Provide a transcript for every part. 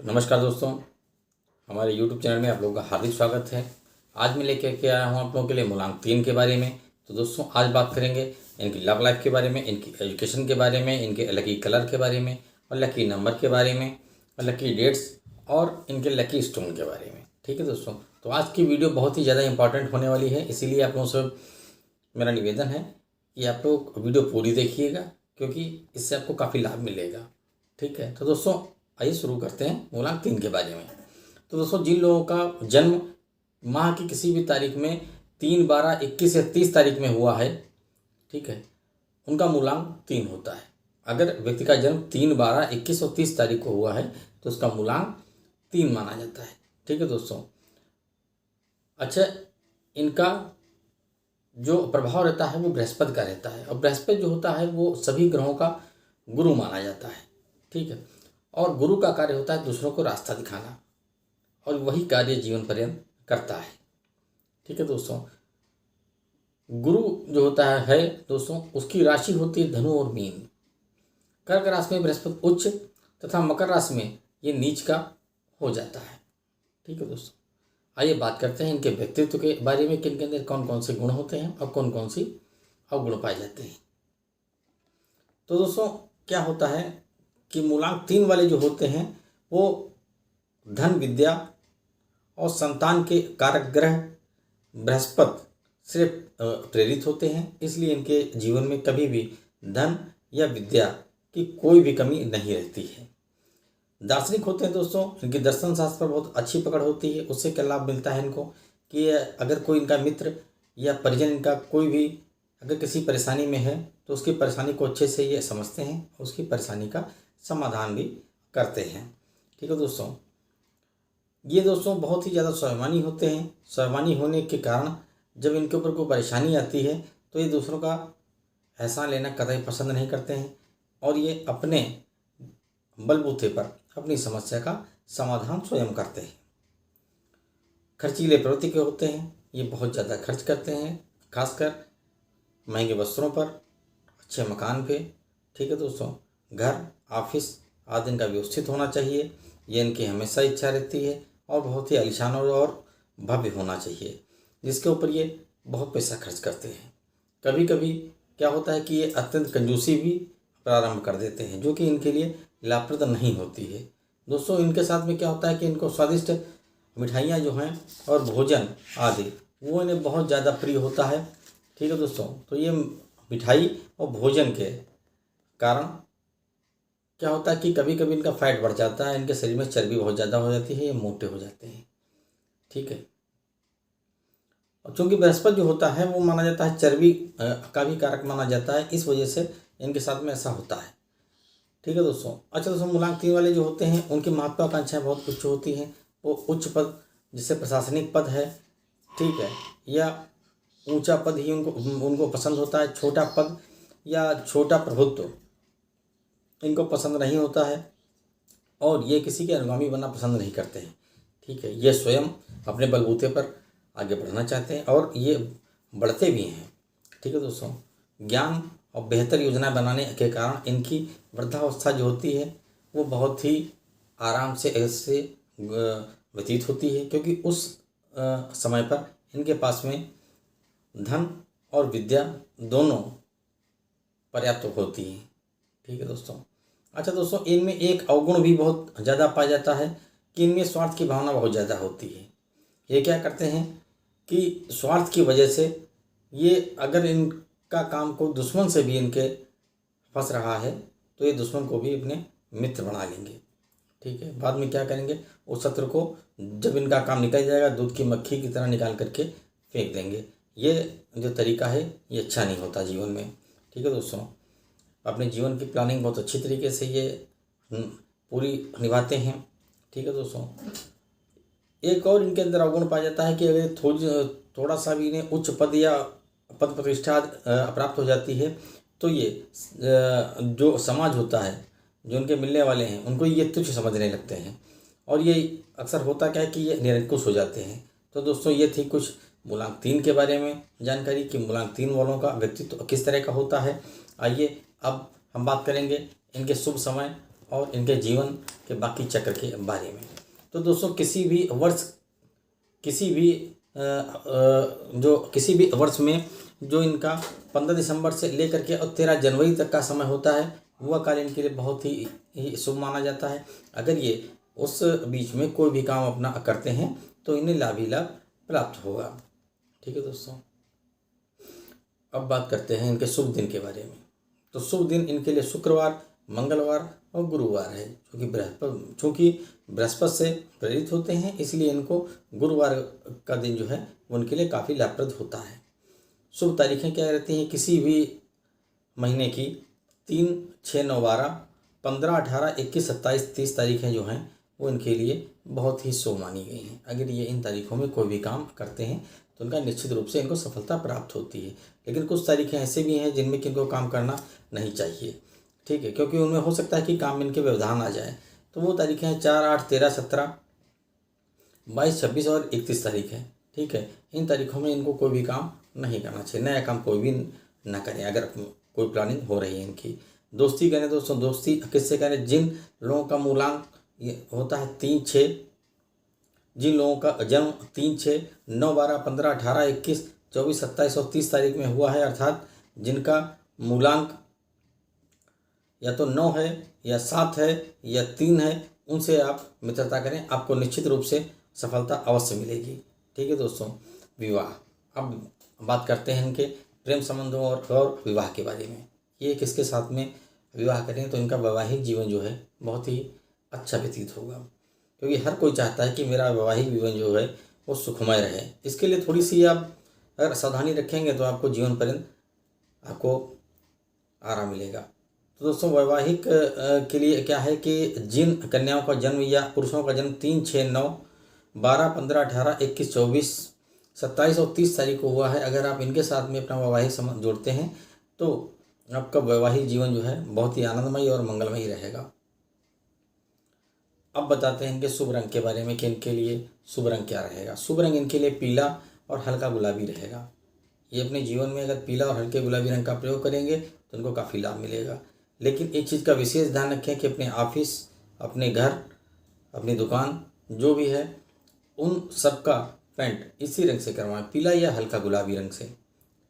नमस्कार दोस्तों, हमारे YouTube चैनल में आप लोगों का हार्दिक स्वागत है। आज मैं लेकर के आया हूँ आप लोगों के लिए मूलांक 3 के बारे में। तो दोस्तों आज बात करेंगे इनकी लव लाइफ के बारे में, इनकी एजुकेशन के बारे में, इनके लकी कलर के बारे में और लकी नंबर के बारे में और लकी डेट्स और इनके लकी स्टोन के बारे में। ठीक है दोस्तों, तो आज की वीडियो बहुत ही ज़्यादा इंपॉर्टेंट होने वाली है, इसीलिए आप लोगों से मेरा निवेदन है कि आप लोग वीडियो पूरी देखिएगा, क्योंकि इससे आपको काफ़ी लाभ मिलेगा। ठीक है, तो दोस्तों आइए शुरू करते हैं मूलांक 3 के बारे में। तो दोस्तों जिन लोगों का जन्म माह की किसी भी तारीख में 3, 12, 21 या 30 तारीख में हुआ है, ठीक है, उनका मूलांक 3 होता है। अगर व्यक्ति का जन्म 3, 12, 21 और 30 तारीख को हुआ है तो उसका मूलांक 3 माना जाता है। ठीक है दोस्तों, अच्छा, इनका जो प्रभाव रहता है वो बृहस्पति का रहता है, और बृहस्पति जो होता है वो सभी ग्रहों का गुरु माना जाता है। ठीक है, और गुरु का कार्य होता है दूसरों को रास्ता दिखाना, और वही कार्य जीवन पर्यंत करता है। ठीक है दोस्तों, गुरु जो होता है दोस्तों, उसकी राशि होती है धनु और मीन। कर्क राशि में बृहस्पति उच्च तथा मकर राशि में ये नीच का हो जाता है। ठीक है दोस्तों, आइए बात करते हैं इनके व्यक्तित्व के बारे में कि इनके अंदर कौन कौन से गुण होते हैं और कौन कौन सी अवगुण पाए जाते हैं। तो दोस्तों क्या होता है कि मूलांक 3 वाले जो होते हैं वो धन, विद्या और संतान के कारक ग्रह बृहस्पति से प्रेरित होते हैं, इसलिए इनके जीवन में कभी भी धन या विद्या की कोई भी कमी नहीं रहती है। दार्शनिक होते हैं दोस्तों, इनकी दर्शन शास्त्र पर बहुत अच्छी पकड़ होती है। उससे क्या लाभ मिलता है इनको कि अगर कोई इनका मित्र या परिजन इनका कोई भी अगर किसी परेशानी में है तो उसकी परेशानी को अच्छे से ये समझते हैं, उसकी परेशानी का समाधान भी करते हैं। ठीक है दोस्तों, ये दोस्तों बहुत ही ज़्यादा स्वाभिमानी होते हैं। स्वाभिमानी होने के कारण जब इनके ऊपर कोई परेशानी आती है तो ये दूसरों का एहसान लेना कतई पसंद नहीं करते हैं, और ये अपने बलबूते पर अपनी समस्या का समाधान स्वयं करते हैं। खर्चीले प्रवृत्ति के होते हैं, ये बहुत ज़्यादा खर्च करते हैं, खासकर महंगे वस्त्रों पर, अच्छे मकान पे। ठीक है दोस्तों, घर, ऑफिस आदि इनका व्यवस्थित होना चाहिए, ये इनकी हमेशा इच्छा रहती है, और बहुत ही आलीशान और भव्य होना चाहिए, जिसके ऊपर ये बहुत पैसा खर्च करते हैं। कभी कभी क्या होता है कि ये अत्यंत कंजूसी भी प्रारंभ कर देते हैं, जो कि इनके लिए लाभप्रद नहीं होती है। दोस्तों इनके साथ में क्या होता है कि इनको स्वादिष्ट मिठाइयाँ जो हैं और भोजन आदि वो इन्हें बहुत ज़्यादा प्रिय होता है। ठीक है दोस्तों, तो ये मिठाई और भोजन के कारण क्या होता है कि कभी कभी इनका फैट बढ़ जाता है, इनके शरीर में चर्बी बहुत ज़्यादा हो जाती है, ये मोटे हो जाते हैं। ठीक है, और चूँकि बृहस्पति जो होता है वो माना जाता है चर्बी का भी कारक माना जाता है, इस वजह से इनके साथ में ऐसा होता है। ठीक है दोस्तों, अच्छा दोस्तों, मूलांक 3 वाले जो होते हैं उनकी महत्वाकांक्षाएं बहुत उच्च होती हैं। वो उच्च पद, जिससे प्रशासनिक पद है, ठीक है, या ऊंचा पद ही उनको पसंद होता है। छोटा पद या छोटा प्रभुत्व इनको पसंद नहीं होता है, और ये किसी के अनुगामी बनना पसंद नहीं करते हैं। ठीक है, ये स्वयं अपने बलबूते पर आगे बढ़ना चाहते हैं, और ये बढ़ते भी हैं। ठीक है दोस्तों, ज्ञान और बेहतर योजना बनाने के कारण इनकी वृद्धावस्था जो होती है वो बहुत ही आराम से ऐसे व्यतीत होती है, क्योंकि उस समय पर इनके पास में धन और विद्या दोनों पर्याप्त होती हैं। ठीक है दोस्तों, अच्छा दोस्तों, इनमें एक अवगुण भी बहुत ज़्यादा पाया जाता है कि इनमें स्वार्थ की भावना बहुत ज़्यादा होती है। ये क्या करते हैं कि स्वार्थ की वजह से ये अगर इनका काम को दुश्मन से भी इनके फंस रहा है तो ये दुश्मन को भी अपने मित्र बना लेंगे। ठीक है, बाद में क्या करेंगे, उस शत्रु को जब इनका काम निकल जाएगा दूध की मक्खी की तरह निकाल करके फेंक देंगे। ये जो तरीका है ये अच्छा नहीं होता जीवन में। ठीक है दोस्तों, अपने जीवन की प्लानिंग बहुत अच्छी तरीके से ये पूरी निभाते हैं। ठीक है दोस्तों, एक और इनके अंदर अवगुण पाया जाता है कि अगर थोड़ा सा भी इन्हें उच्च पद या पद प्रतिष्ठा प्राप्त हो जाती है तो ये जो समाज होता है, जो उनके मिलने वाले हैं, उनको ये तुच्छ समझने लगते हैं, और ये अक्सर होता क्या है कि ये निरंकुश हो जाते हैं। तो दोस्तों ये थी कुछ मूलांक 3 के बारे में जानकारी कि मूलांक 3 वालों का व्यक्तित्व किस तरह का होता है। आइए अब हम बात करेंगे इनके शुभ समय और इनके जीवन के बाकी चक्र के बारे में। तो दोस्तों किसी भी वर्ष में जो इनका 15 दिसंबर से लेकर के और 13 जनवरी तक का समय होता है, वह काल इनके लिए बहुत ही शुभ माना जाता है। अगर ये उस बीच में कोई भी काम अपना करते हैं तो इन्हें लाभ ही लाभ प्राप्त होगा। ठीक है दोस्तों, अब बात करते हैं इनके शुभ दिन के बारे में। तो शुभ दिन इनके लिए शुक्रवार, मंगलवार और गुरुवार है। चूँकि बृहस्पति से प्रेरित होते हैं, इसलिए इनको गुरुवार का दिन जो है वो उनके लिए काफ़ी लाभप्रद होता है। शुभ तारीखें क्या रहती हैं किसी भी महीने की? 3, 6, 9, 12, 15, 18, 21, 27, 30 तारीखें जो हैं वो इनके लिए बहुत ही शुभ मानी गई हैं। अगर ये इन तारीखों में कोई भी काम करते हैं तो उनका निश्चित रूप से इनको सफलता प्राप्त होती है। लेकिन कुछ तारीखें ऐसे भी हैं जिनमें कि इनको काम करना नहीं चाहिए। ठीक है, क्योंकि उनमें हो सकता है कि काम में इनके व्यवधान आ जाए। तो वो तारीखें हैं 4, 8, 13, 17, 22, 26 और 31 तारीख है। ठीक है, इन तारीखों में इनको कोई भी काम नहीं करना चाहिए। नया काम कोई भी ना करें अगर कोई प्लानिंग हो रही है इनकी। दोस्ती करें दोस्तों, दोस्ती किससे करें? जिन लोगों का मूलांक ये होता है 3, 6, जिन लोगों का जन्म 3, 6, 9, 12, 15, 18, 21, 24, 27 और 30 तारीख में हुआ है, अर्थात जिनका मूलांक या तो 9 है या 7 है या 3 है, उनसे आप मित्रता करें, आपको निश्चित रूप से सफलता अवश्य मिलेगी। ठीक है दोस्तों, विवाह। अब बात करते हैं इनके प्रेम संबंधों और विवाह के बारे में। ये किसके साथ में विवाह करें तो इनका वैवाहिक जीवन जो है बहुत ही अच्छा व्यतीत होगा, क्योंकि हर कोई चाहता है कि मेरा वैवाहिक जीवन जो है वो सुखमय रहे। इसके लिए थोड़ी सी आप अगर सावधानी रखेंगे तो आपको जीवन पर्यंत आपको आराम मिलेगा। तो दोस्तों वैवाहिक के लिए क्या है कि जिन कन्याओं का जन्म या पुरुषों का जन्म 3, 6, 9, 12, 15, 18, 21, 24, 27 और 30 तारीख को हुआ है, अगर आप इनके साथ में अपना वैवाहिक संबंध जोड़ते हैं तो आपका वैवाहिक जीवन जो है बहुत ही आनंदमय और मंगलमय रहेगा। अब बताते हैं इनके शुभ रंग के बारे में कि इनके लिए शुभ रंग क्या रहेगा। शुभ रंग इनके लिए पीला और हल्का गुलाबी रहेगा। ये अपने जीवन में अगर पीला और हल्के गुलाबी रंग का प्रयोग करेंगे तो इनको काफ़ी लाभ मिलेगा। लेकिन एक चीज़ का विशेष ध्यान रखें कि अपने ऑफिस, अपने घर, अपनी दुकान जो भी है उन सब का पेंट इसी रंग से करवाएं, पीला या हल्का गुलाबी रंग से।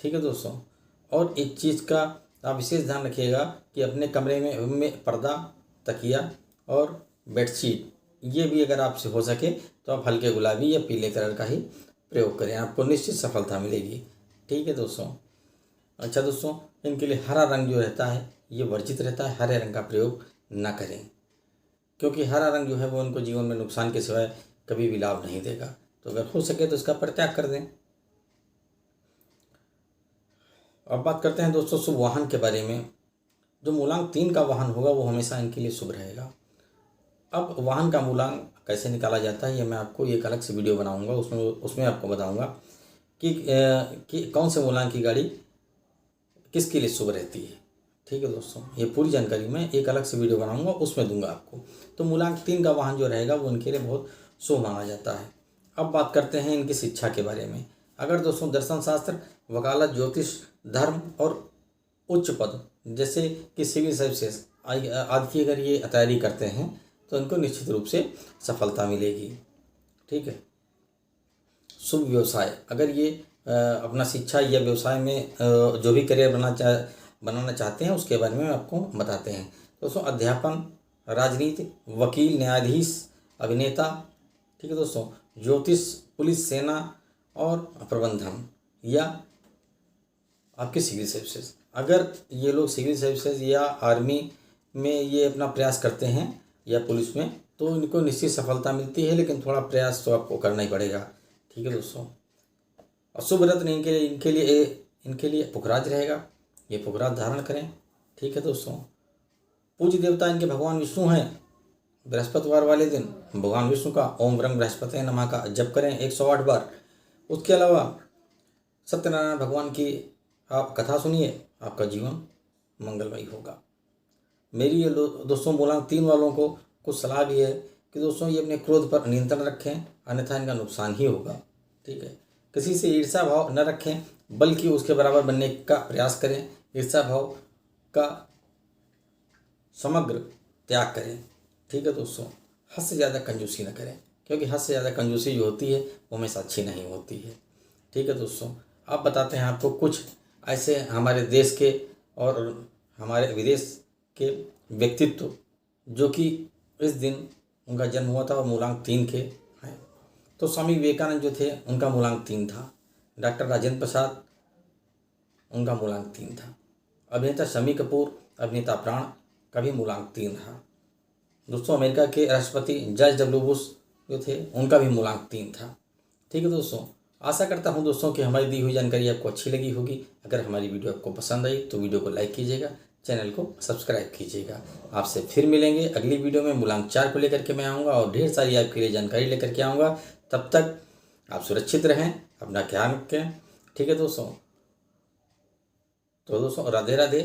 ठीक है दोस्तों, और एक चीज़ का आप विशेष ध्यान रखिएगा कि अपने कमरे में पर्दा, तकिया और बेडशीट ये भी अगर आपसे हो सके तो आप हल्के गुलाबी या पीले कलर का ही प्रयोग करें, आपको निश्चित सफलता मिलेगी। ठीक है दोस्तों। अच्छा दोस्तों, इनके लिए हरा रंग जो रहता है ये वर्जित रहता है, हरे रंग का प्रयोग ना करें, क्योंकि हरा रंग जो है वो उनको जीवन में नुकसान के सिवाय कभी भी लाभ नहीं देगा। तो अगर हो सके तो इसका परित्याग कर दें। अब बात करते हैं दोस्तों शुभ वाहन के बारे में। जो मूलांक 3 का वाहन होगा वो हमेशा इनके लिए शुभ रहेगा। अब वाहन का मूलांक कैसे निकाला जाता है ये मैं आपको एक अलग से वीडियो बनाऊंगा, उसमें आपको बताऊंगा कि कौन से मूलांक की गाड़ी किसके लिए शुभ रहती है। ठीक है दोस्तों, ये पूरी जानकारी मैं एक अलग से वीडियो बनाऊंगा, उसमें दूंगा आपको। तो मूलांक 3 का वाहन जो रहेगा वो उनके लिए बहुत शुभ माना जाता है। अब बात करते हैं इनकी शिक्षा के बारे में। अगर दोस्तों दर्शन शास्त्र, वकालत, ज्योतिष, धर्म और उच्च पद जैसे कि सिविल सर्विसेज आदि की अगर ये तैयारी करते हैं तो इनको निश्चित रूप से सफलता मिलेगी। ठीक है। शुभ व्यवसाय, अगर ये अपना शिक्षा या व्यवसाय में जो भी करियर बनाना चाहते हैं उसके बारे में आपको बताते हैं। दोस्तों अध्यापन, राजनीति, वकील, न्यायाधीश, अभिनेता, ठीक है दोस्तों, ज्योतिष, पुलिस, सेना और प्रबंधन या आपके सिविल सर्विसेज। अगर ये लोग सिविल सर्विसेज या आर्मी में ये अपना प्रयास करते हैं या पुलिस में तो इनको निश्चित सफलता मिलती है, लेकिन थोड़ा प्रयास तो आपको करना ही पड़ेगा। ठीक है दोस्तों। अशुभ रत्न इनके लिए पुखराज रहेगा, ये पुखराज धारण करें। ठीक है दोस्तों। पूज्य देवता इनके भगवान विष्णु हैं। बृहस्पतिवार वाले दिन भगवान विष्णु का ओम ब्रह्म बृहस्पति नमः का जप करें 108 बार। उसके अलावा सत्यनारायण भगवान की आप कथा सुनिए, आपका जीवन मंगलमय होगा। मेरी ये दोस्तों मूलांक 3 वालों को कुछ सलाह भी है कि दोस्तों ये अपने क्रोध पर नियंत्रण रखें, अन्यथा इनका नुकसान ही होगा। ठीक है। किसी से ईर्ष्या भाव न रखें, बल्कि उसके बराबर बनने का प्रयास करें। ईर्ष्या भाव का समग्र त्याग करें। ठीक है दोस्तों, हद से ज़्यादा कंजूसी ना करें, क्योंकि हद से ज़्यादा कंजूसी जो होती है वो हमेशा अच्छी नहीं होती है। ठीक है दोस्तों, अब बताते हैं आपको कुछ ऐसे हमारे देश के और हमारे विदेश के व्यक्तित्व जो कि इस दिन उनका जन्म हुआ था और मूलांक 3 के हैं। तो स्वामी विवेकानंद जो थे उनका मूलांक 3 था। डॉक्टर राजेंद्र प्रसाद, उनका मूलांक 3 था। अभिनेता शम्मी कपूर, अभिनेता प्राण का भी मूलांक 3 था। दोस्तों, अमेरिका के राष्ट्रपति जॉर्ज डब्ल्यू बुश जो थे उनका भी मूलांक 3 था। ठीक है दोस्तों, आशा करता हूं दोस्तों कि हमारी दी हुई जानकारी आपको अच्छी लगी होगी। अगर हमारी वीडियो आपको पसंद आई तो वीडियो को लाइक कीजिएगा, चैनल को सब्सक्राइब कीजिएगा। आपसे फिर मिलेंगे अगली वीडियो में। मूलांक 4 को लेकर के मैं आऊँगा और ढेर सारी आपके लिए जानकारी लेकर के आऊँगा। तब तक आप सुरक्षित रहें, अपना ख्याल रखें। ठीक है दोस्तों, तो दोस्तों राधे राधे।